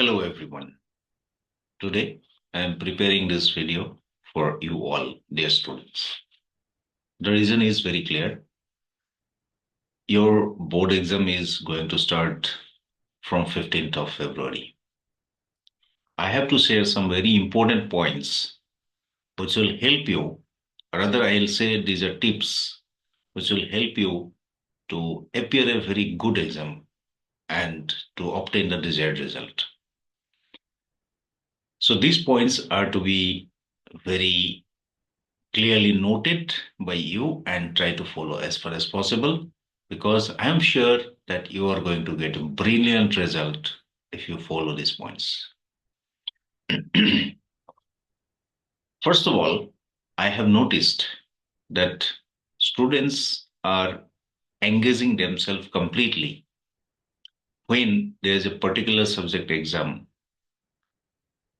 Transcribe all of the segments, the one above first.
Hello everyone. Today I am preparing this video for you all, dear students. The reason is very clear. Your board exam is going to start from 15th of February. I have to share some very important points which will help you, rather I'll say these are tips which will help you to appear a very good exam and to obtain the desired result. So these points are to be very clearly noted by you and try to follow as far as possible because I am sure that you are going to get a brilliant result if you follow these points. First of all, I have noticed that students are engaging themselves completely when there is a particular subject exam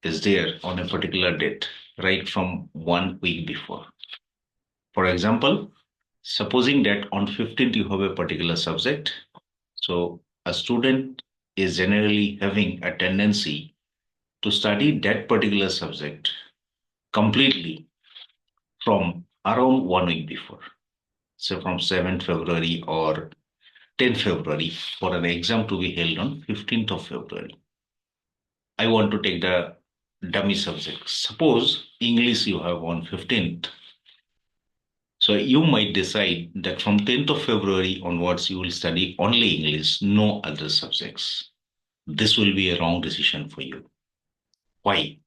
is there on a particular date, right from 1 week before. For example, supposing that on 15th you have a particular subject, so a student is generally having a tendency to study that particular subject completely from around 1 week before. So from 7th February or 10th February for an exam to be held on 15th of February. I want to take the dummy subjects. Suppose English you have on 15th. So you might decide that from 10th of February onwards, you will study only English, no other subjects. This will be a wrong decision for you. Why?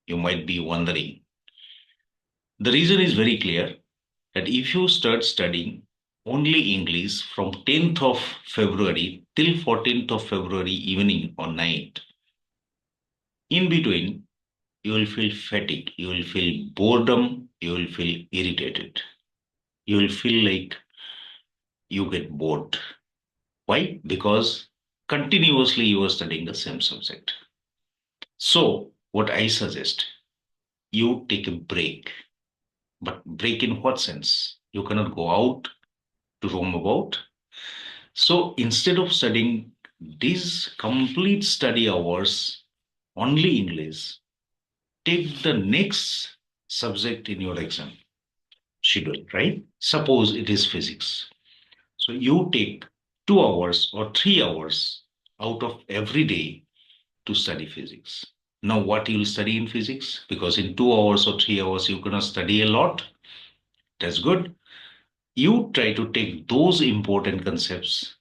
You might be wondering. The reason is very clear that if you start studying only English from 10th of February till 14th of February evening or night, in between, you will feel fatigue, you will feel boredom, you will feel irritated. You will feel like you get bored. Why? Because continuously you are studying the same subject. So, what I suggest, you take a break. But break in what sense? You cannot go out to roam about. So, instead of studying these complete study hours only English, take the next subject in your exam schedule, right? Suppose it is physics. So, you take 2 hours or 3 hours out of every day to study physics. Now, what you'll study in physics? Because in 2 hours or 3 hours, you cannot study a lot. That's good. You try to take those important concepts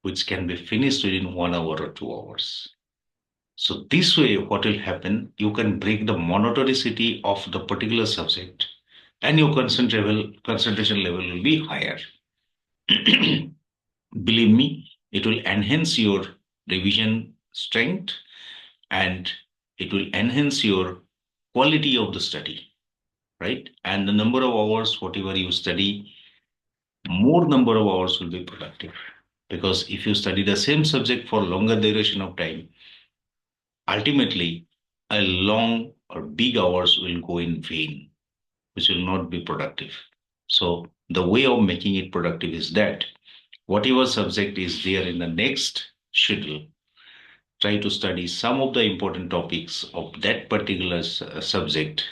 which can be finished within 1 hour or 2 hours. So this way, what will happen? You can break the monotonicity of the particular subject, and your concentration level will be higher. Believe me, it will enhance your revision strength and it will enhance your quality of the study, right? And the number of hours, whatever you study, more number of hours will be productive. Because if you study the same subject for longer duration of time, ultimately a long or big hours will go in vain, which will not be productive. So the way of making it productive is that whatever subject is there in the next schedule, try to study some of the important topics of that particular subject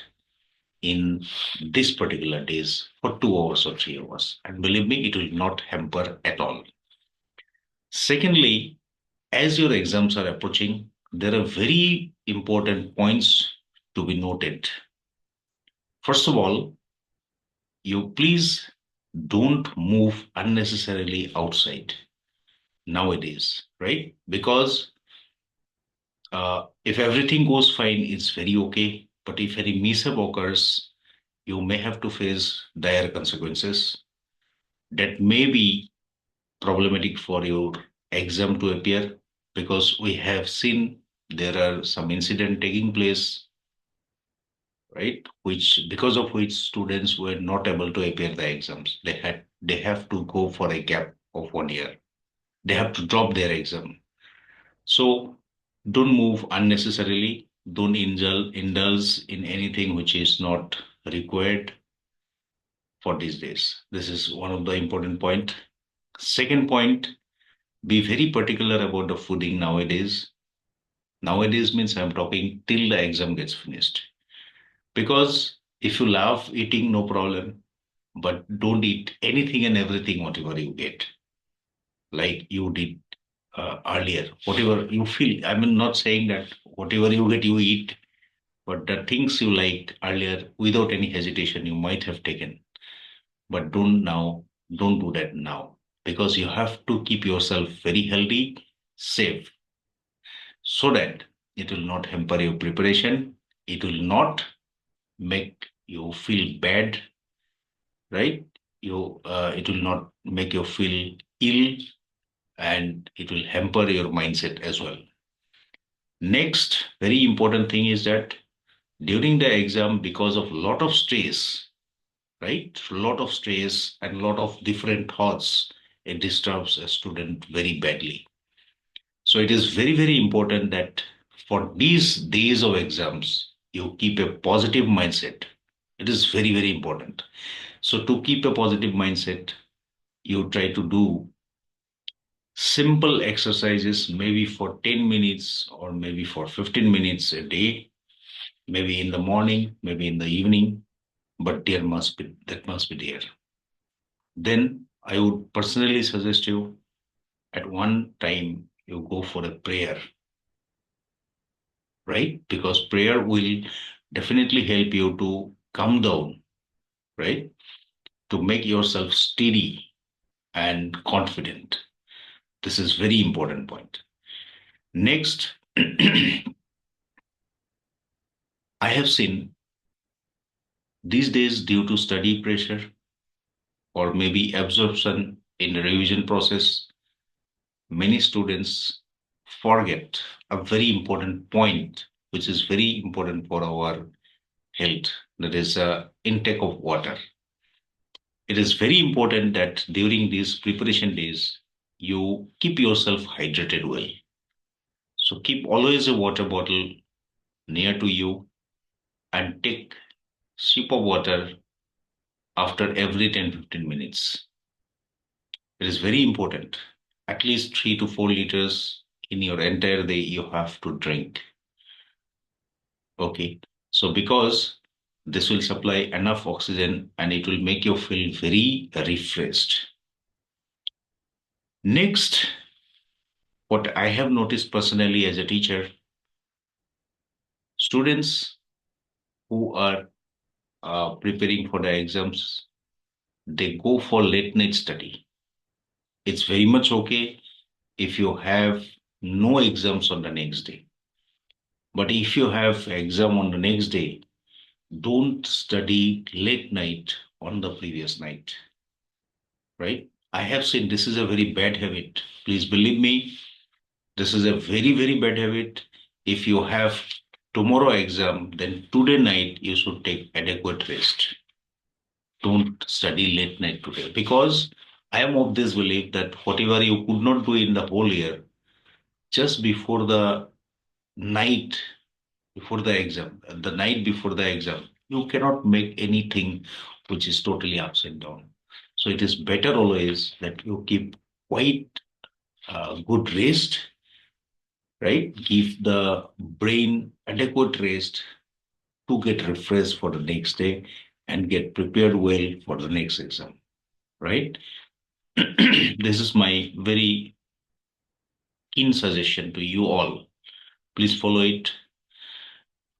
in this particular days for 2 hours or 3 hours. And believe me, it will not hamper at all. Secondly, as your exams are approaching, there are very important points to be noted. First of all, you please don't move unnecessarily outside nowadays, right? Because if everything goes fine, it's very okay. But if any mishap occurs, you may have to face dire consequences that may be problematic for your exam to appear because we have seen there are some incident taking place, right? Which because of which students were not able to appear the exams. They have to go for a gap of 1 year. They have to drop their exam. So don't move unnecessarily. Don't indulge in anything which is not required for these days. This is one of the important point. Second point, be very particular about the fooding nowadays. Nowadays means I'm talking till the exam gets finished. Because if you love eating, no problem, but don't eat anything and everything, whatever you get, like you did earlier. Whatever you feel, I mean, not saying that whatever you get, you eat, but the things you liked earlier without any hesitation, you might have taken. But don't do that now because you have to keep yourself very healthy, safe, so that it will not hamper your preparation. It will not make you feel bad, right? It will not make you feel ill, and it will hamper your mindset as well. Next, very important thing is that during the exam, because of lot of stress, right? Lot of stress and lot of different thoughts, it disturbs a student very badly. So it is very, very important that for these days of exams, you keep a positive mindset. It is very, very important. So to keep a positive mindset, you try to do simple exercises, maybe for 10 minutes or maybe for 15 minutes a day, maybe in the morning, maybe in the evening, but that must be there. Then I would personally suggest you at one time you go for a prayer, right? Because prayer will definitely help you to calm down, right? To make yourself steady and confident. This is very important point. Next, I have seen these days due to study pressure or maybe absorption in the revision process, many students forget a very important point, which is very important for our health. That is intake of water. It is very important that during these preparation days, you keep yourself hydrated well. So keep always a water bottle near to you and take sip of water after every 10-15 minutes. It is very important. At least 3 to 4 liters in your entire day you have to drink. Okay. So because this will supply enough oxygen and it will make you feel very refreshed. Next, what I have noticed personally as a teacher, students who are preparing for the exams, they go for late night study. It's very much okay if you have no exams on the next day. But if you have exam on the next day, don't study late night on the previous night, right? I have seen this is a very bad habit. Please believe me, this is a very, very bad habit. If you have tomorrow exam, then today night you should take adequate rest. Don't study late night today because I am of this belief that whatever you could not do in the whole year, just before the night before the night before the exam, you cannot make anything which is totally upside down. So it is better always that you keep quite good rest, right? Give the brain adequate rest to get refreshed for the next day and get prepared well for the next exam, right? This is my very keen suggestion to you all. Please follow it.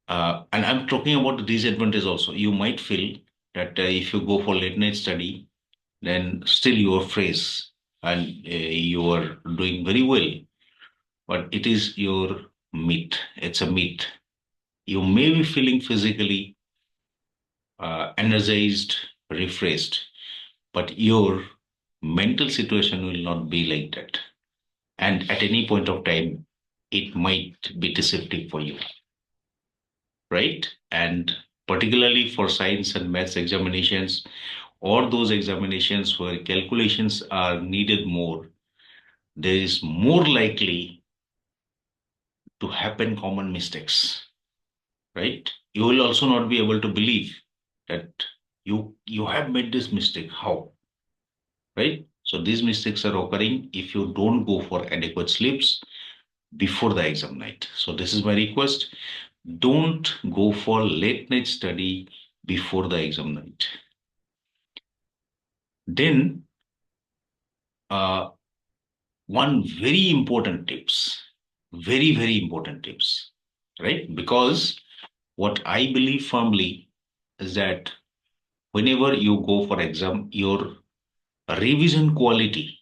And I'm talking about the disadvantage also. You might feel that if you go for late night study, then still you are fresh and you are doing very well. But it is your myth. It's a myth. You may be feeling physically energized, refreshed, but your mental situation will not be like that. And at any point of time, it might be deceptive for you, right? And particularly for science and maths examinations, or those examinations where calculations are needed more, there is more likely to happen common mistakes, right? You will also not be able to believe that you have made this mistake. How? Right? So these mistakes are occurring if you don't go for adequate sleeps, before the exam night. So this is my request. Don't go for late night study before the exam night. Then, uh, one very important tips, very important tips, right? Because what I believe firmly is that whenever you go for exam, your revision quality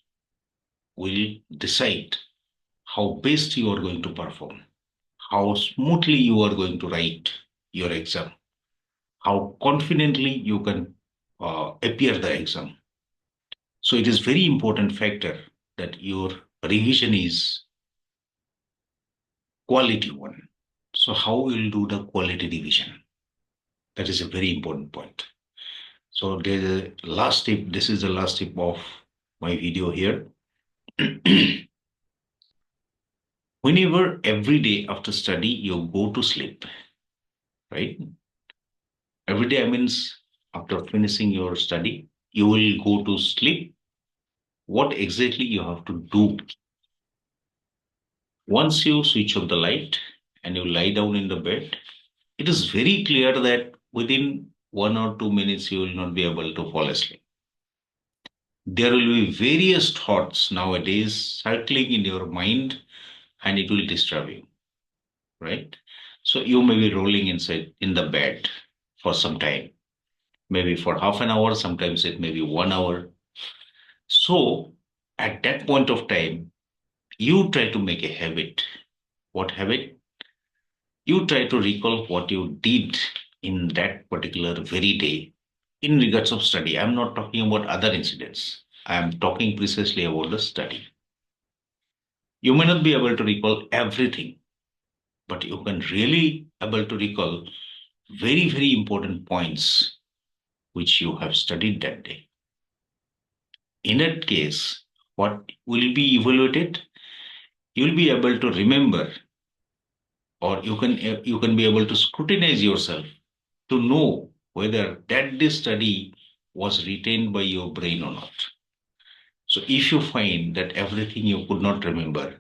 will decide how best you are going to perform, how smoothly you are going to write your exam, how confidently you can appear the exam. So it is very important factor that your revision is quality one. So how will do the quality revision? That is a very important point. So there's a last tip. This is the last tip of my video here. Whenever every day after study you go to sleep, right? Every day means after finishing your study, you will go to sleep. What exactly you have to do? Once you switch off the light and you lie down in the bed, it is very clear that within 1 or 2 minutes you will not be able to fall asleep. There will be various thoughts nowadays circling in your mind and it will disturb you, right? So you may be rolling inside in the bed for some time, maybe for half an hour, sometimes it may be 1 hour. So at that point of time, you try to make a habit. What habit? You try to recall what you did in that particular very day in regards of study. I'm not talking about other incidents. I'm talking precisely about the study. You may not be able to recall everything, but you can really able to recall very important points which you have studied that day. In that case, what will be evaluated? You'll be able to remember, or you can be able to scrutinize yourself to know whether that day study was retained by your brain or not. So if you find that everything you could not remember,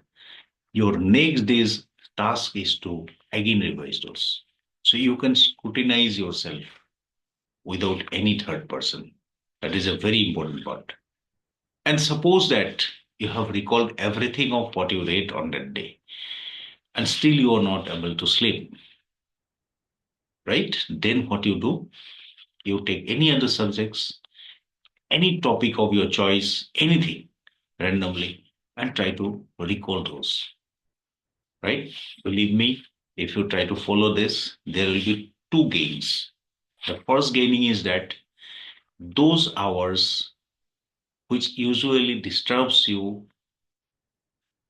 your next day's task is to again revise those. So you can scrutinize yourself without any third person. That is a very important part. And suppose that you have recalled everything of what you read on that day, and still you are not able to sleep, right? Then what you do, you take any other subjects, any topic of your choice, anything randomly, and try to recall those, right? Believe me, if you try to follow this, there will be two gains. The first gaining is that those hours which usually disturbs you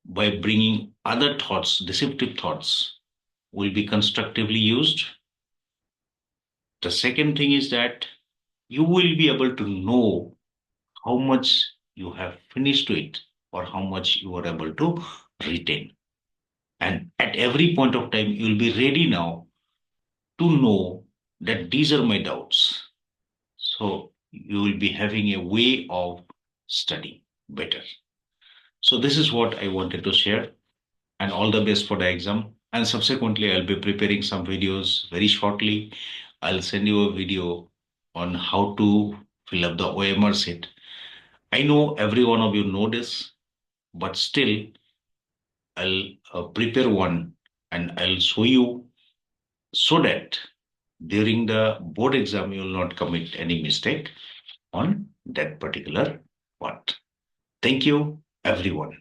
by bringing other thoughts, deceptive thoughts, will be constructively used. The second thing is that you will be able to know how much you have finished it or how much you are able to retain. And at every point of time, you will be ready now to know that these are my doubts. So you will be having a way of studying better. So this is what I wanted to share, and all the best for the exam. And subsequently, I'll be preparing some videos very shortly. I'll send you a video on how to fill up the OMR sheet. I know every one of you know this, but still, I'll prepare one and I'll show you so that during the board exam, you will not commit any mistake on that particular part. Thank you, everyone.